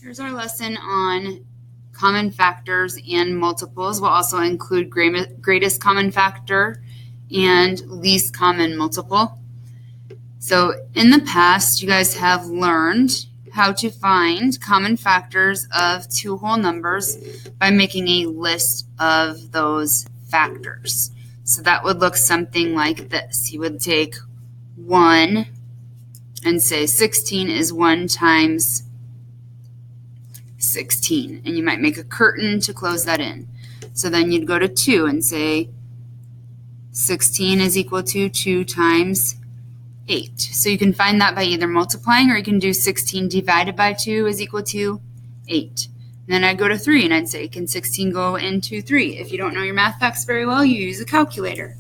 Here's our lesson on common factors and multiples. We'll also include greatest common factor and least common multiple. So in the past, you guys have learned how to find common factors of two whole numbers by making a list of those factors. So that would look something like this. You would take 1 and say 16 is 1 times 16, and you might make a curtain to close that in. So then you'd go to 2 and say 16 is equal to 2 times 8. So you can find that by either multiplying, or you can do 16 divided by 2 is equal to 8. And then I'd go to 3 and I'd say, can 16 go into 3? If you don't know your math facts very well, you use a calculator.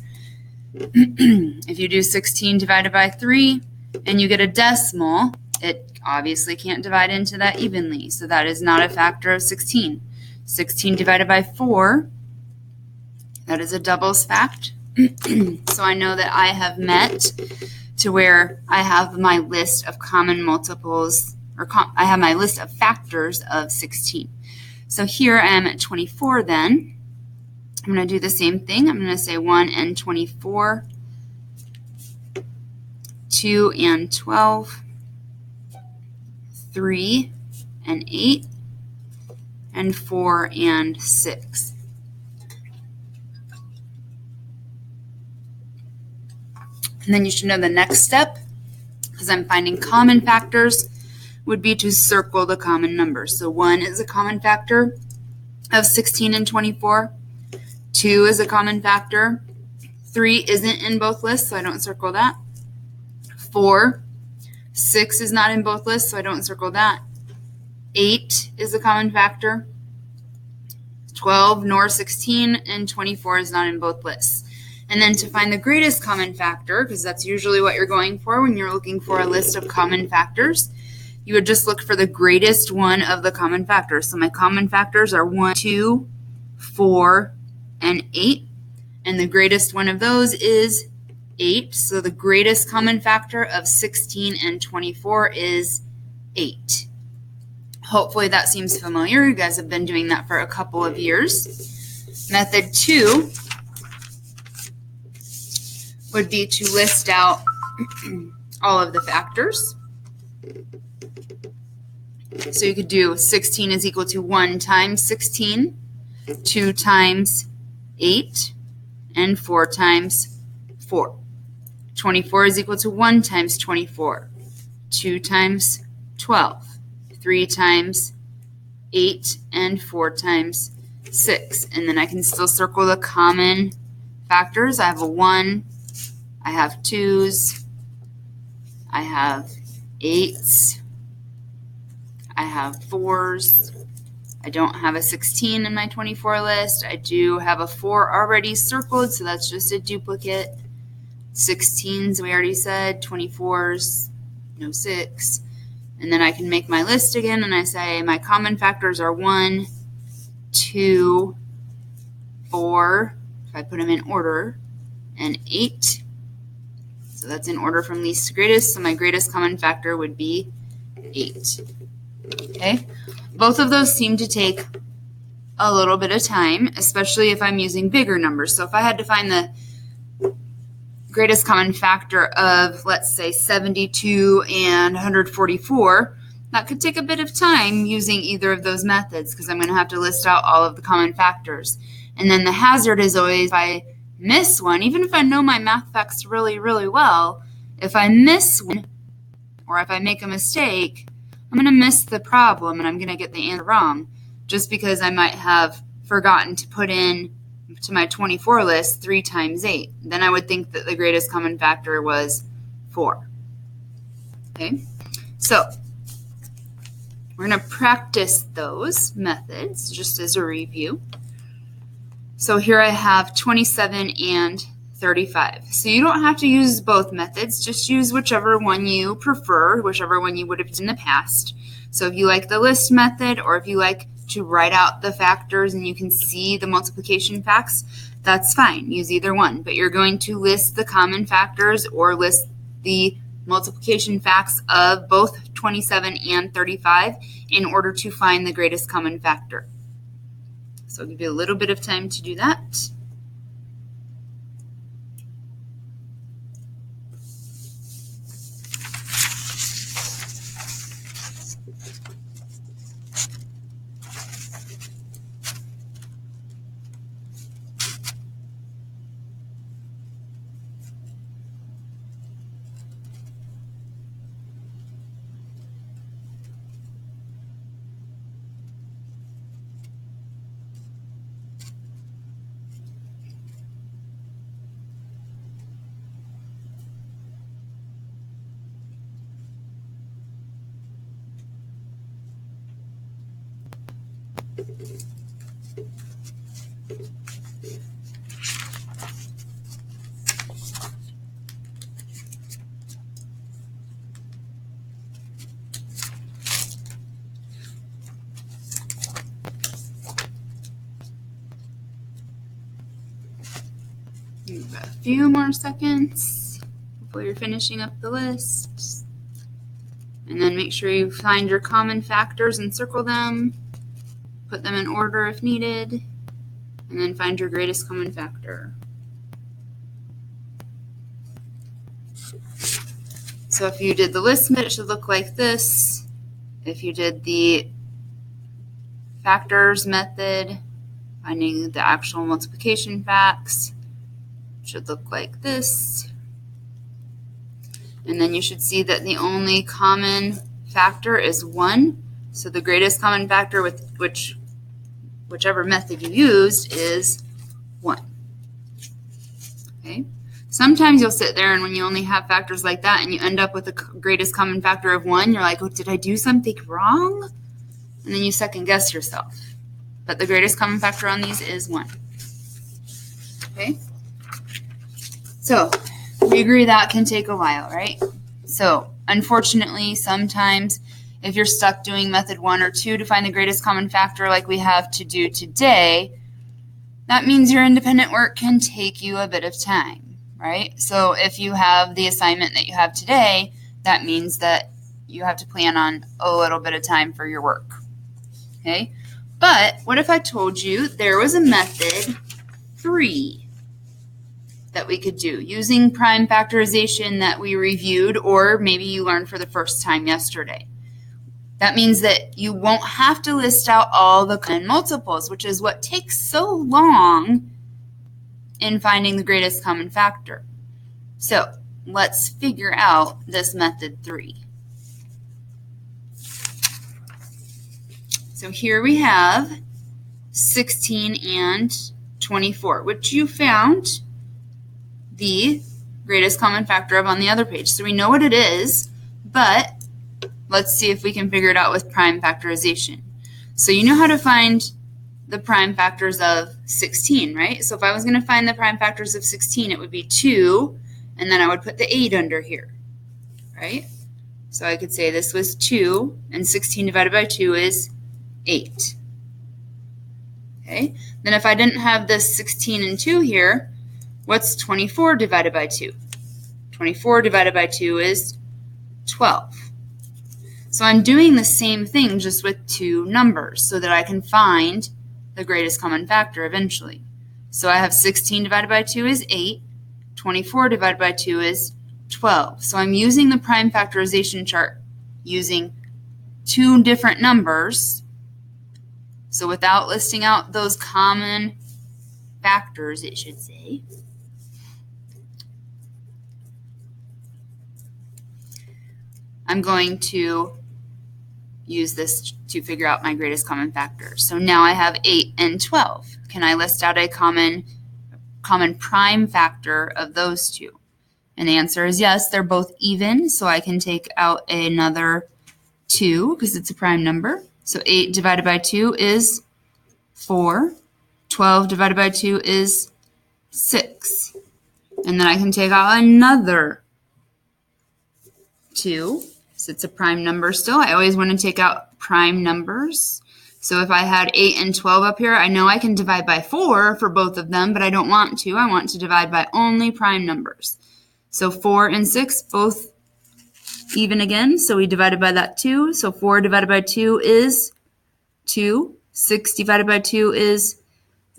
If you do 16 divided by 3 and you get a decimal, it obviously can't divide into that evenly. So that is not a factor of 16. 16 divided by 4, that is a doubles fact. So I know that I have met to where I have my list of common multiples, or I have my list of factors of 16. So here I am at 24 then. I'm going to do the same thing. I'm going to say 1 and 24, 2 and 12, 3 and 8, and 4 and 6. And then you should know the next step, because I'm finding common factors, would be to circle the common numbers. So 1 is a common factor of 16 and 24. 2 is a common factor. 3 isn't in both lists, so I don't circle that. 4, 6 is not in both lists, so I don't circle that. 8 is a common factor. 12 nor 16, and 24 is not in both lists. And then to find the greatest common factor, because that's usually what you're going for when you're looking for a list of common factors, you would just look for the greatest one of the common factors. So my common factors are 1, 2, 4, and 8. And the greatest one of those is 8. So the greatest common factor of 16 and 24 is 8. Hopefully that seems familiar. You guys have been doing that for a couple of years. Method 2 would be to list out all of the factors. So you could do 16 is equal to 1 times 16, 2 times 8, and 4 times 4. 24 is equal to 1 times 24, 2 times 12, 3 times 8, and 4 times 6. And then I can still circle the common factors. I have a 1, I have 2s, I have 8s, I have 4s. I don't have a 16 in my 24 list. I do have a 4 already circled, so that's just a duplicate. 16s, we already said. 24s, no 6. And then I can make my list again, and I say my common factors are 1, 2, 4, if I put them in order, and 8. So that's in order from least to greatest. So my greatest common factor would be 8. Okay? Both of those seem to take a little bit of time, especially if I'm using bigger numbers. So if I had to find the greatest common factor of, let's say, 72 and 144, that could take a bit of time using either of those methods, because I'm going to have to list out all of the common factors. And then the hazard is always, if I miss one, even if I know my math facts really, really well, if I miss one, or if I make a mistake, I'm going to miss the problem and I'm going to get the answer wrong, just because I might have forgotten to put in to my 24 list 3 times 8. Then I would think that the greatest common factor was 4. Okay, so we're going to practice those methods just as a review. So here I have 27 and 35. So you don't have to use both methods, just use whichever one you prefer, whichever one you would have used in the past. So if you like the list method, or if you like to write out the factors and you can see the multiplication facts, that's fine. Use either one, but you're going to list the common factors or list the multiplication facts of both 27 and 35 in order to find the greatest common factor. So I'll give you a little bit of time to do that. You've got a few more seconds before you're finishing up the list. And then make sure you find your common factors and circle them. Put them in order if needed. And then find your greatest common factor. So if you did the list method, it should look like this. If you did the factors method, finding the actual multiplication facts, it should look like this. And then you should see that the only common factor is 1. So the greatest common factor with whichever method you used is 1. Okay. Sometimes you'll sit there and when you only have factors like that and you end up with the greatest common factor of 1, you're like, oh, did I do something wrong? And then you second guess yourself. But the greatest common factor on these is 1. Okay? So we agree that can take a while, right? So unfortunately, sometimes if you're stuck doing method 1 or 2 to find the greatest common factor like we have to do today, that means your independent work can take you a bit of time. Right? So if you have the assignment that you have today, that means that you have to plan on a little bit of time for your work. Okay? But what if I told you there was a method 3 that we could do using prime factorization that we reviewed or maybe you learned for the first time yesterday? That means that you won't have to list out all the common multiples, which is what takes so long in finding the greatest common factor. So let's figure out this method 3. So here we have 16 and 24, which you found the greatest common factor of on the other page. So we know what it is, but let's see if we can figure it out with prime factorization. So you know how to find the prime factors of 16, right? So if I was going to find the prime factors of 16, it would be 2, and then I would put the 8 under here, right? So I could say this was 2, and 16 divided by 2 is 8. Okay? Then if I didn't have this 16 and 2 here, what's 24 divided by 2? 24 divided by 2 is 12. So I'm doing the same thing just with 2 numbers so that I can find the greatest common factor eventually. So I have 16 divided by 2 is 8. 24 divided by 2 is 12. So I'm using the prime factorization chart using 2 different numbers. So without listing out those common factors, it should say, I'm going to use this to figure out my greatest common factor. So now I have 8 and 12. Can I list out a common prime factor of those 2? And the answer is yes, they're both even, so I can take out another 2 because it's a prime number. So 8 divided by 2 is 4. 12 divided by 2 is 6. And then I can take out another 2. So it's a prime number still. I always want to take out prime numbers. So if I had 8 and 12 up here, I know I can divide by 4 for both of them, but I don't want to. I want to divide by only prime numbers. So 4 and 6 both even again, so we divided by that 2. So 4 divided by 2 is 2. 6 divided by 2 is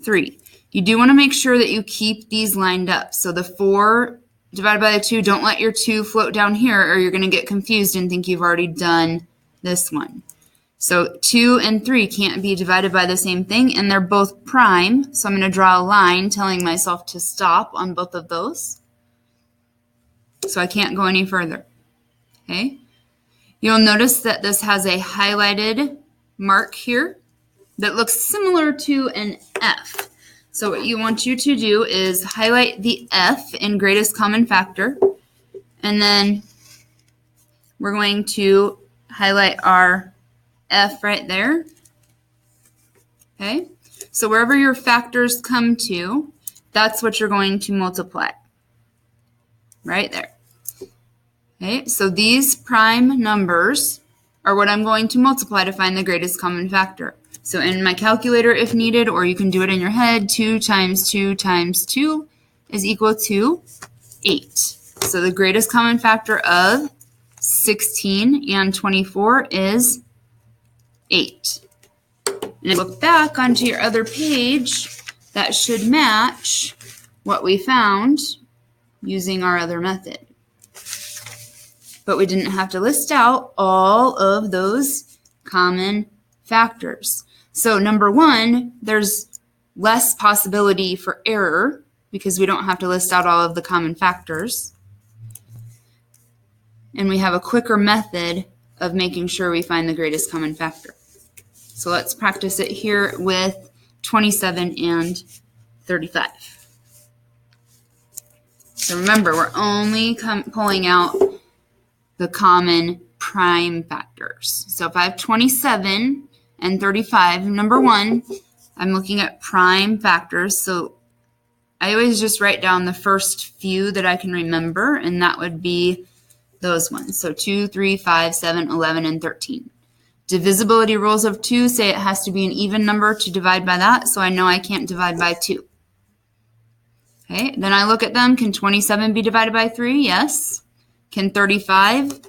3. You do want to make sure that you keep these lined up. So the 4 divided by the 2, don't let your 2 float down here or you're going to get confused and think you've already done this one. So 2 and 3 can't be divided by the same thing, and they're both prime. So I'm going to draw a line telling myself to stop on both of those. So I can't go any further. Okay? You'll notice that this has a highlighted mark here that looks similar to an F. So what you want you to do is highlight the F in greatest common factor, and then we're going to highlight our F right there. Okay? So wherever your factors come to, that's what you're going to multiply. Right there. Okay? So these prime numbers are what I'm going to multiply to find the greatest common factor. So in my calculator if needed, or you can do it in your head, 2 times 2 times 2 is equal to 8. So the greatest common factor of 16 and 24 is 8. And if you look back onto your other page, that should match what we found using our other method. But we didn't have to list out all of those common factors. So number 1, there's less possibility for error because we don't have to list out all of the common factors. And we have a quicker method of making sure we find the greatest common factor. So let's practice it here with 27 and 35. So remember, we're only pulling out the common prime factors. So if I have 27 and 35, number 1, I'm looking at prime factors. So I always just write down the first few that I can remember, and that would be those ones. So 2, 3, 5, 7, 11, and 13. Divisibility rules of 2 say it has to be an even number to divide by that, so I know I can't divide by 2. Okay, then I look at them. Can 27 be divided by 3? Yes. Can 35?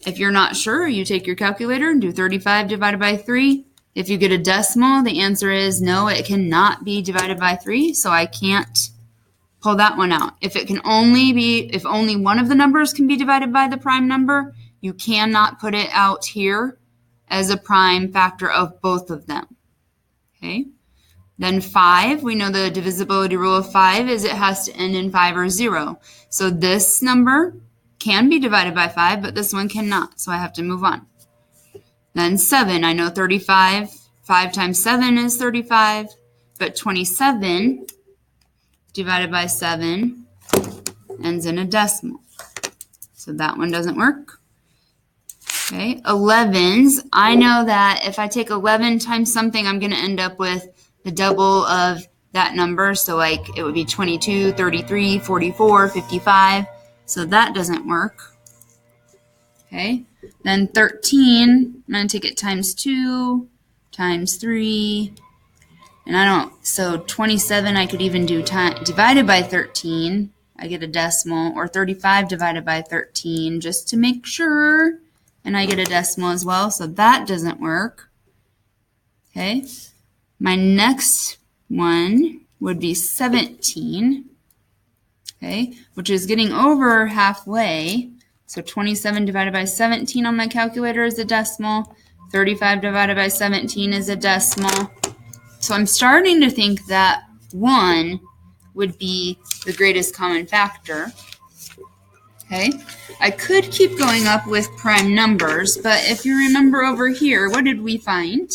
If you're not sure, you take your calculator and do 35 divided by 3. If you get a decimal, the answer is no, it cannot be divided by 3, so I can't pull that one out. If only one of the numbers can be divided by the prime number, you cannot put it out here as a prime factor of both of them. Okay? Then 5, we know the divisibility rule of 5 is it has to end in 5 or 0. So this number can be divided by 5, but this one cannot, so I have to move on. Then 7, I know 35, 5 times 7 is 35, but 27 divided by 7 ends in a decimal. So that one doesn't work. Okay, 11s, I know that if I take 11 times something, I'm going to end up with the double of that number. So like it would be 22, 33, 44, 55. So that doesn't work. Okay, then 13, I'm going to take it times 2, times 3, and so 27 I could even do divided by 13. I get a decimal, or 35 divided by 13 just to make sure, and I get a decimal as well, so that doesn't work. Okay, my next one would be 17, okay, which is getting over halfway. So 27 divided by 17 on my calculator is a decimal. 35 divided by 17 is a decimal. So I'm starting to think that 1 would be the greatest common factor. Okay, I could keep going up with prime numbers, but if you remember over here, what did we find?